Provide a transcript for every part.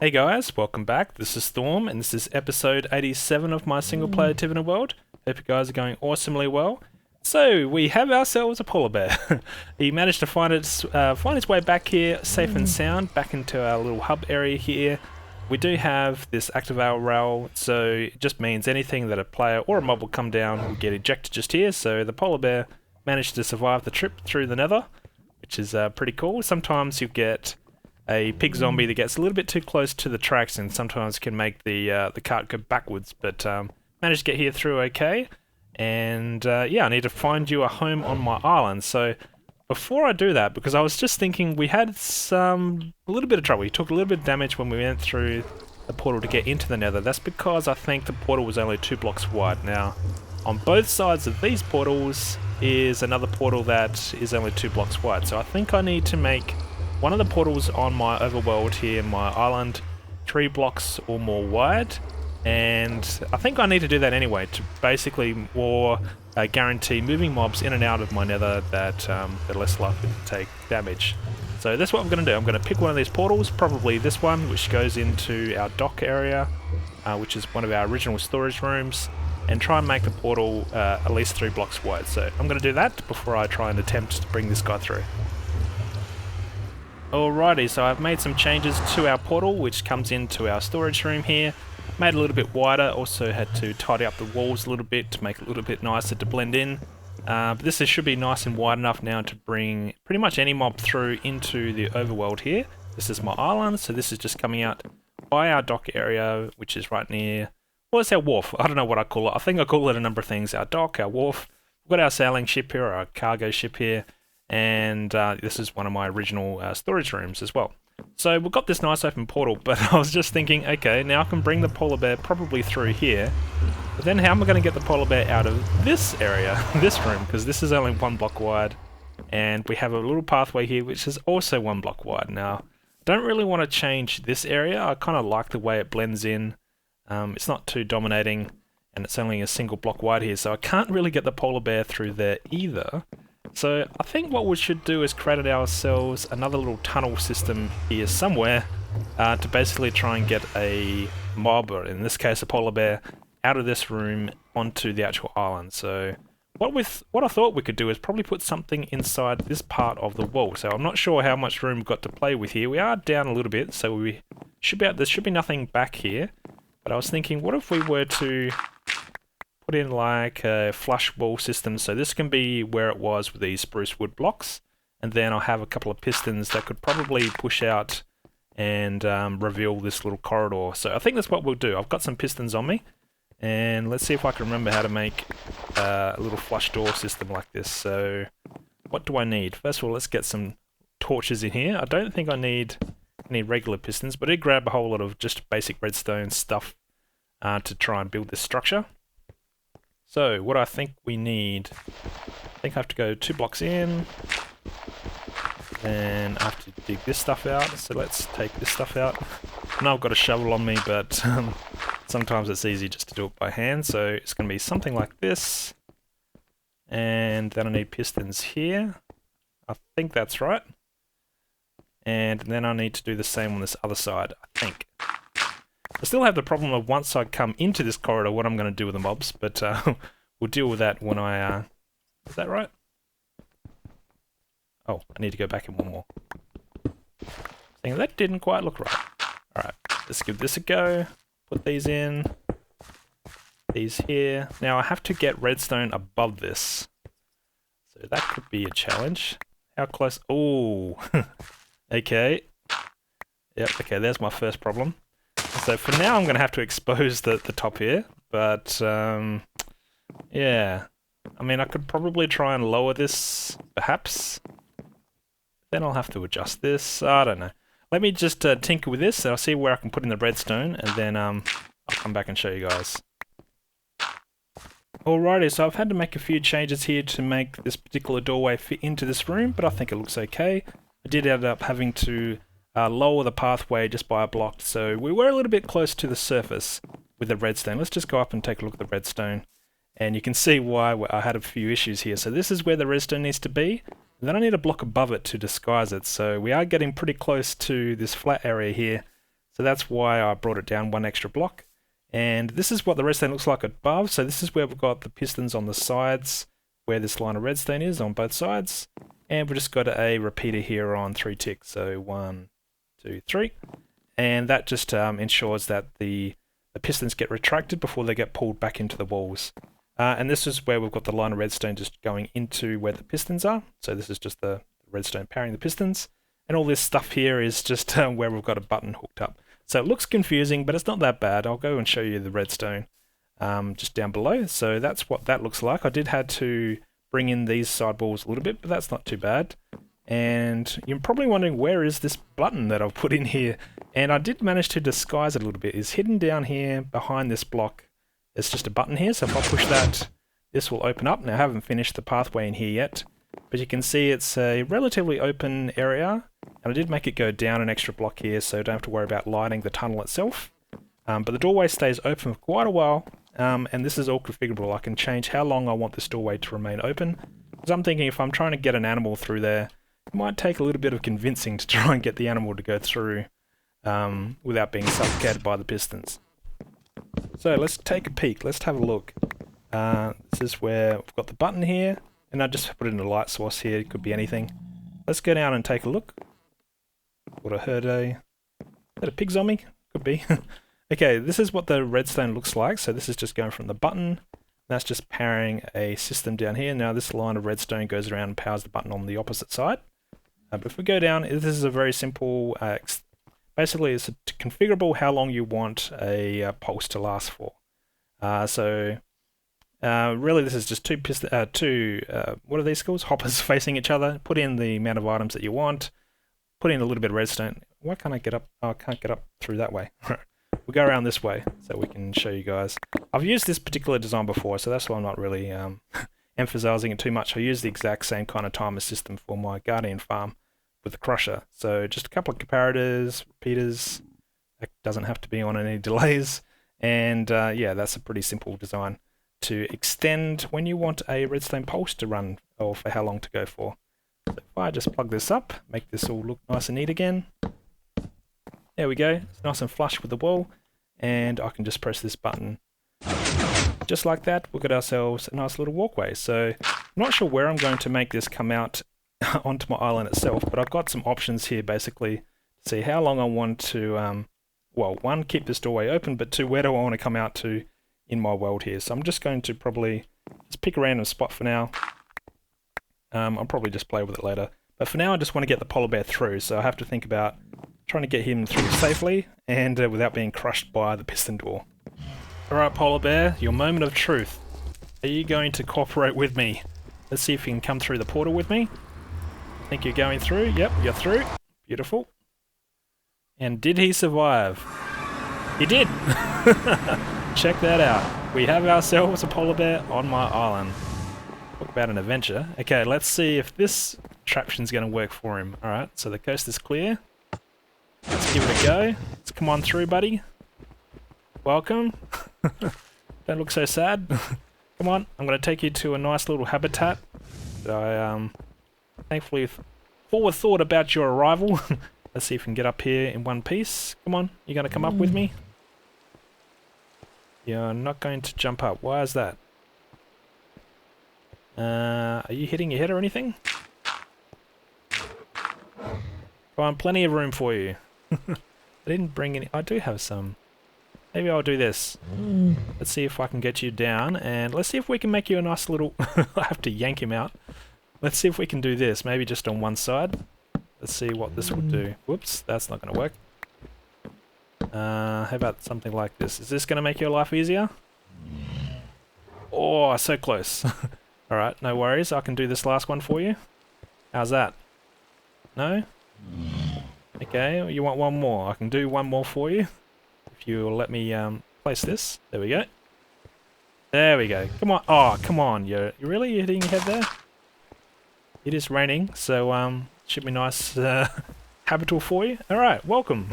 Hey guys, welcome back. This is Storm, and this is episode 87 of my single player Tiveden world. Hope you guys are going awesomely well. So, we have ourselves a polar bear. He managed to find his way back here, safe and sound, back into our little hub area here. We do have this activate rail, so it just means anything that a player or a mob will come down will get ejected just here. So the polar bear managed to survive the trip through the nether, which is pretty cool. Sometimes you get a pig zombie that gets a little bit too close to the tracks and sometimes can make the cart go backwards, but managed to get here through okay. And yeah, I need to find you a home on my island. So before I do that, because I was just thinking we had a little bit of trouble. We took a little bit of damage when we went through the portal to get into the nether. That's because I think the portal was only 2 blocks wide. Now, on both sides of these portals is another portal that is only 2 blocks wide. So I think I need to make one of the portals on my overworld here, my island, 3 blocks or more wide, and I think I need to do that anyway to basically more guarantee moving mobs in and out of my nether that they're less likely to take damage. So that's what I'm going to do. I'm going to pick one of these portals, probably this one, which goes into our dock area, which is one of our original storage rooms, and try and make the portal at least 3 blocks wide. So I'm going to do that before I try and attempt to bring this guy through. Alrighty, so I've made some changes to our portal, which comes into our storage room here. Made it a little bit wider, also had to tidy up the walls a little bit to make it a little bit nicer to blend in. But this should be nice and wide enough now to bring pretty much any mob through into the overworld here. This is my island, so this is just coming out by our dock area, which is right near, well, it's our wharf. I don't know what I call it. I think I call it a number of things. Our dock, our wharf. We've got our sailing ship here, our cargo ship here. And this is one of my original storage rooms as well. So we've got this nice open portal, but I was just thinking, okay, now I can bring the polar bear probably through here, but then how am I going to get the polar bear out of this area, this room, because this is only 1 block wide, and we have a little pathway here which is also 1 block wide. Now, I don't really want to change this area. I kind of like the way it blends in. It's not too dominating, and it's only a single block wide here, so I can't really get the polar bear through there either. So I think what we should do is create ourselves another little tunnel system here somewhere to basically try and get a mob, or in this case a polar bear, out of this room onto the actual island. So what I thought we could do is probably put something inside this part of the wall. So I'm not sure how much room we've got to play with here. We are down a little bit, so we should be there should be nothing back here. But I was thinking, what if we were to put in like a flush wall system, so this can be where it was with these spruce wood blocks, and then I'll have a couple of pistons that could probably push out and reveal this little corridor. So I think that's what we'll do. I've got some pistons on me, and let's see if I can remember how to make a little flush door system like this. So what do I need? First of all, let's get some torches in here. I don't think I need any regular pistons, but I did grab a whole lot of just basic redstone stuff to try and build this structure. So, what I think we need, I think I have to go 2 blocks in, and I have to dig this stuff out, so let's take this stuff out. I know I've got a shovel on me, but sometimes it's easy just to do it by hand, so it's going to be something like this, and then I need pistons here, I think that's right, and then I need to do the same on this other side, I think. I still have the problem of once I come into this corridor, what I'm going to do with the mobs, but we'll deal with that when I... is that right? Oh, I need to go back in one more. Think that didn't quite look right. Alright, let's give this a go. Put these in. These here. Now I have to get redstone above this. So that could be a challenge. How close... oh, okay. Yep, okay, there's my first problem. So for now I'm going to have to expose the top here, but yeah, I mean I could probably try and lower this, perhaps, then I'll have to adjust this, I don't know. Let me just tinker with this, and I'll see where I can put in the redstone, and then I'll come back and show you guys. Alrighty, so I've had to make a few changes here to make this particular doorway fit into this room, but I think it looks okay. I did end up having to lower the pathway just by a block, so we were a little bit close to the surface with the redstone. Let's just go up and take a look at the redstone, and you can see why I had a few issues here. So this is where the redstone needs to be, and then I need a block above it to disguise it, so we are getting pretty close to this flat area here. So that's why I brought it down one extra block. And this is what the redstone looks like above. So this is where we've got the pistons on the sides, where this line of redstone is on both sides. And we've just got a repeater here on 3 ticks. So 1, 2, 3. And that just ensures that the pistons get retracted before they get pulled back into the walls. And this is where we've got the line of redstone just going into where the pistons are. So this is just the redstone powering the pistons. And all this stuff here is just where we've got a button hooked up. So it looks confusing, but it's not that bad. I'll go and show you the redstone just down below. So that's what that looks like. I did have to bring in these sidewalls a little bit, but that's not too bad. And you're probably wondering, where is this button that I've put in here? And I did manage to disguise it a little bit. It's hidden down here behind this block. There's just a button here, so if I push that, this will open up. Now I haven't finished the pathway in here yet, but you can see it's a relatively open area. And I did make it go down an extra block here, so don't have to worry about lighting the tunnel itself. But the doorway stays open for quite a while, and this is all configurable. I can change how long I want this doorway to remain open. Because I'm thinking if I'm trying to get an animal through there, it might take a little bit of convincing to try and get the animal to go through without being suffocated by the pistons. So let's take a peek, let's have a look. This is where we've got the button here, and I just put in a light source here, it could be anything. Let's go down and take a look. What I heard is that a pig zombie? Could be. Okay, this is what the redstone looks like. So this is just going from the button. That's just powering a system down here. Now this line of redstone goes around and powers the button on the opposite side. But if we go down, this is a very simple, basically it's configurable how long you want a pulse to last for. Really this is just two what are these called? Hoppers facing each other. Put in the amount of items that you want. Put in a little bit of redstone. Why can't I get up? Oh, I can't get up through that way. We'll go around this way so we can show you guys. I've used this particular design before, so that's why I'm not really emphasizing it too much. I use the exact same kind of timer system for my Guardian farm with the crusher. So just a couple of comparators, repeaters. That doesn't have to be on any delays. And yeah, that's a pretty simple design to extend when you want a redstone pulse to run, or for how long to go for. So if I just plug this up, make this all look nice and neat again. There we go, it's nice and flush with the wall, and I can just press this button. Just like that, we'll get ourselves a nice little walkway. So I'm not sure where I'm going to make this come out onto my island itself, but I've got some options here basically to see how long I want to, well, one, keep this doorway open, but two, where do I want to come out to in my world here. So I'm just going to probably just pick a random spot for now. I'll probably just play with it later. But for now I just want to get the polar bear through, so I have to think about trying to get him through safely and without being crushed by the piston door. Alright polar bear, your moment of truth. Are you going to cooperate with me? Let's see if you can come through the portal with me. I think you're going through. Yep, you're through. Beautiful. And did he survive? He did! Check that out. We have ourselves a polar bear on my island. Talk about an adventure. Okay, let's see if this contraption's going to work for him. Alright, so the coast is clear. Let's give it a go. Let's come on through, buddy. Welcome. Don't look so sad. Come on, I'm going to take you to a nice little habitat that I thankfully forward thought about your arrival. Let's see if we can get up here in one piece. Come on, you're going to come up with me? You're not going to jump up. Why is that? Are you hitting your head or anything? Come on, plenty of room for you. I didn't bring any. I do have some. Maybe I'll do this. Let's see if I can get you down, and let's see if we can make you a nice little... I have to yank him out. Let's see if we can do this, maybe just on one side. Let's see what this will do. Whoops, that's not going to work. How about something like this? Is this going to make your life easier? Oh, so close. Alright, no worries. I can do this last one for you. How's that? No? Okay, you want one more? I can do one more for you. If you'll let me place this. There we go. There we go. Come on. Oh, come on. You're really hitting your head there? It is raining, so should be nice habitable for you. Alright, welcome.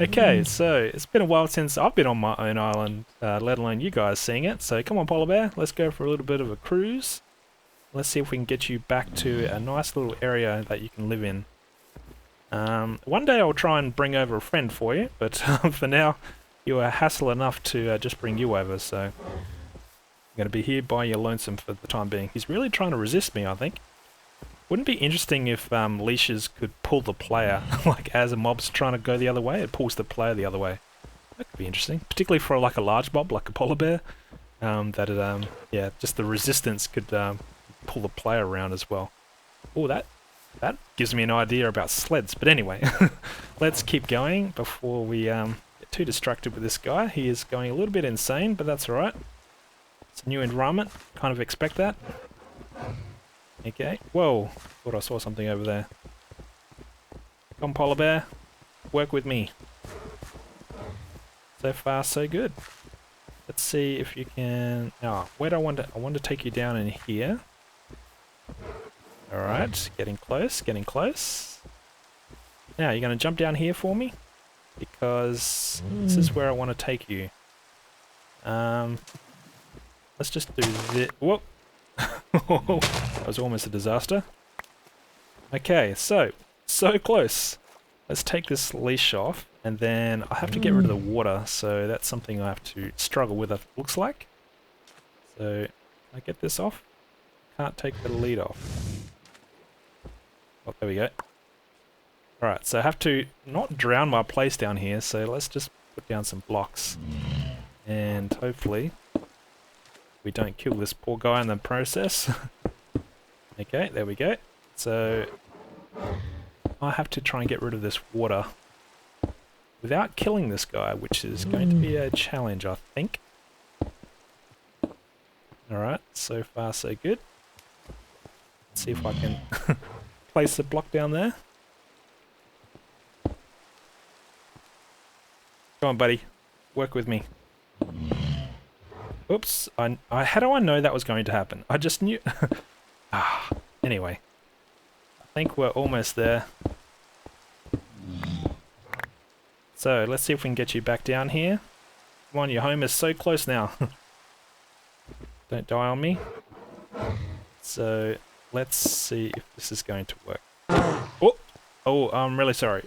Okay, so it's been a while since I've been on my own island, let alone you guys seeing it. So come on, polar bear, let's go for a little bit of a cruise. Let's see if we can get you back to a nice little area that you can live in. One day I'll try and bring over a friend for you, but for now, you are hassle enough to just bring you over, so I'm going to be here by your lonesome for the time being. He's really trying to resist me, I think. Wouldn't it be interesting if leashes could pull the player, like as a mob's trying to go the other way, it pulls the player the other way. That could be interesting, particularly for like a large mob, like a polar bear. Yeah, just the resistance could pull the player around as well. Oh, that gives me an idea about sleds. But anyway, let's keep going before we get too distracted with this guy. He is going a little bit insane, but that's alright. It's a new environment, kind of expect that. Okay, whoa, thought I saw something over there. Come on, polar bear, work with me. So far, so good. Let's see if you can... Oh, where do I want to... I want to take you down in here. Alright, getting close, getting close. Now, you're going to jump down here for me? Because this is where I want to take you. Let's just do this... Whoop! That was almost a disaster. Okay, so close. Let's take this leash off, and then I have to get rid of the water, so that's something I have to struggle with, it looks like. So, can I get this off? Can't take the lead off. Oh, there we go. Alright, so I have to not drown my place down here, so let's just put down some blocks. And hopefully we don't kill this poor guy in the process. Okay, there we go. So I have to try and get rid of this water without killing this guy, which is going to be a challenge, I think. Alright, so far so good. Let's see if I can place the block down there. Come on, buddy. Work with me. Oops. How do I know that was going to happen? I just knew... Anyway. I think we're almost there. So, let's see if we can get you back down here. Come on, your home is so close now. Don't die on me. So, let's see if this is going to work. Oh, I'm really sorry.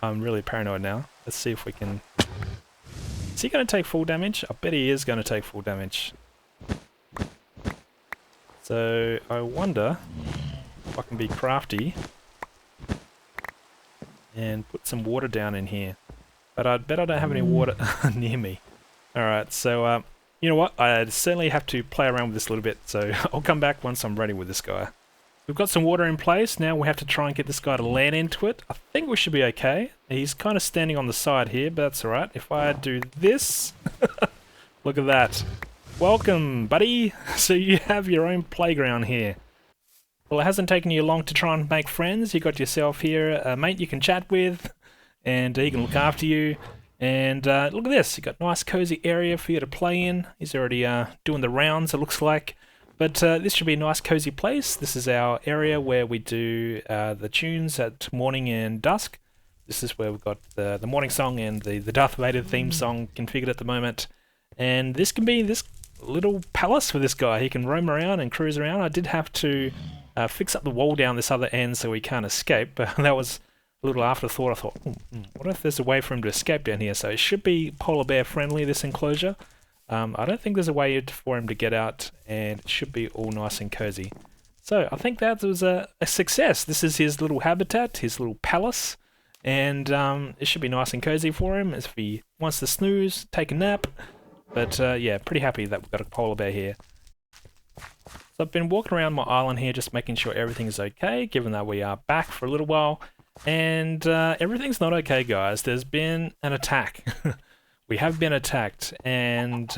I'm really paranoid now. Let's see if we can... Is he going to take full damage? I bet he is going to take full damage. So, I wonder if I can be crafty and put some water down in here. But I bet I don't have any water near me. Alright, so, you know what? I certainly have to play around with this a little bit, so I'll come back once I'm ready with this guy. We've got some water in place, now we have to try and get this guy to land into it. I think we should be okay. He's kind of standing on the side here, but that's alright. If I do this... Look at that. Welcome, buddy! So you have your own playground here. Well, it hasn't taken you long to try and make friends. You got yourself here a mate you can chat with, and he can look after you. And look at this, you got a nice cozy area for you to play in. He's already doing the rounds, it looks like. But this should be a nice cozy place. This is our area where we do the tunes at morning and dusk. This is where we've got the morning song and the Darth Vader theme song configured at the moment. And this can be this little palace for this guy. He can roam around and cruise around. I did have to fix up the wall down this other end so he can't escape. But that was a little afterthought. I thought, what if there's a way for him to escape down here? So it should be polar bear friendly, this enclosure. I don't think there's a way for him to get out, and it should be all nice and cozy. So I think that was a success. This is his little habitat, his little palace, and it should be nice and cozy for him if he wants to snooze, take a nap. But yeah, pretty happy that we've got a polar bear here. So I've been walking around my island here just making sure everything is okay, given that we are back for a little while. And everything's not okay, guys. There's been an attack. We have been attacked, and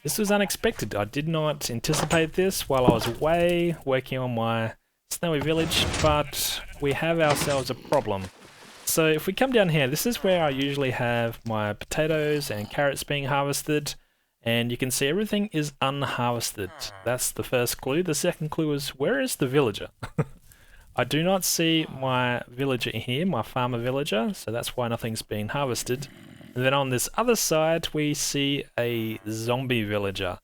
this was unexpected. I did not anticipate this while I was away working on my snowy village, but we have ourselves a problem. So if we come down here, this is where I usually have my potatoes and carrots being harvested, and you can see everything is unharvested. That's the first clue. The second clue is, where is the villager? I do not see my villager here, my farmer villager, so that's why nothing's been harvested. And then on this other side, we see a zombie villager.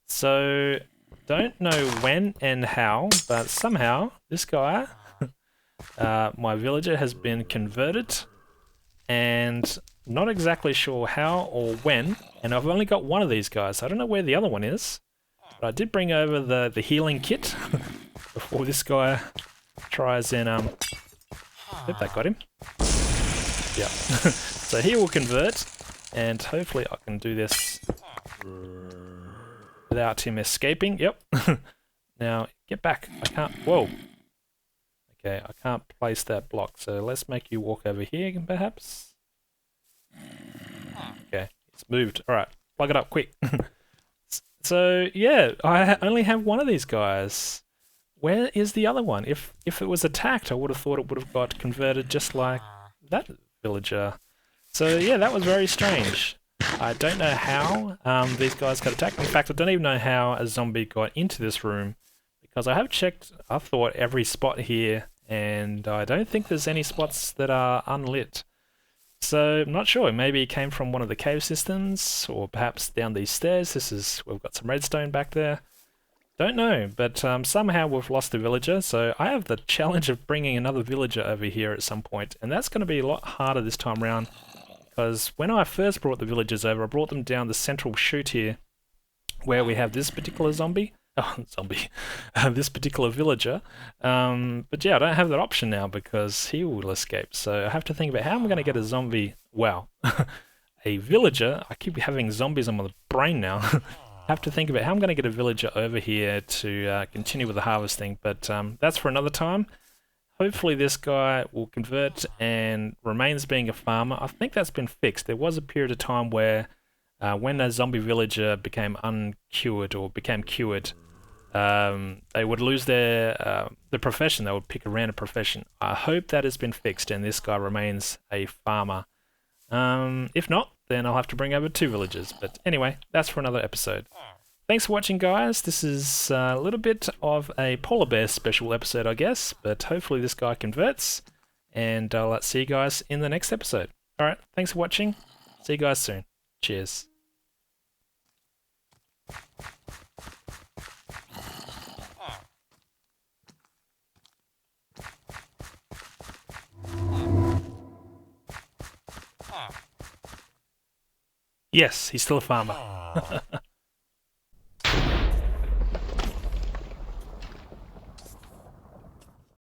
So, don't know when and how, but somehow this guy my villager has been converted, and not exactly sure how or when, and I've only got one of these guys. I don't know where the other one is, but I did bring over the healing kit before this guy tries and Yep, that got him. Yeah. So he will convert, and hopefully I can do this without him escaping. Yep. Now, get back. I can't... Whoa. Okay, I can't place that block, so let's make you walk over here, perhaps. Okay, it's moved. Alright, plug it up, quick. So, yeah, I only have one of these guys. Where is the other one? If it was attacked, I would have thought it would have got converted just like that villager. So, yeah, that was very strange. I don't know how these guys got attacked. In fact, I don't even know how a zombie got into this room, because I have checked, I thought, every spot here, and I don't think there's any spots that are unlit. So, I'm not sure. Maybe it came from one of the cave systems, or perhaps down these stairs. We've got some redstone back there. Don't know, but somehow we've lost the villager, so I have the challenge of bringing another villager over here at some point, and that's going to be a lot harder this time around, because when I first brought the villagers over, I brought them down the central chute here, where we have this particular zombie. Oh, zombie. This particular villager. But yeah, I don't have that option now because he will escape. So I have to think about how I'm going to get a zombie. Wow. A villager. I keep having zombies on my brain now. I have to think about how I'm going to get a villager over here to continue with the harvesting. But that's for another time. Hopefully this guy will convert and remains being a farmer. I think that's been fixed. There was a period of time where when a zombie villager became uncured or became cured, they would lose their profession. They would pick a random profession. I hope that has been fixed and this guy remains a farmer. If not, then I'll have to bring over 2 villagers. But anyway, that's for another episode. Thanks for watching, guys. This is a little bit of a polar bear special episode, I guess. But hopefully this guy converts. And I'll see you guys in the next episode. Alright, thanks for watching. See you guys soon. Cheers. Yes, he's still a farmer.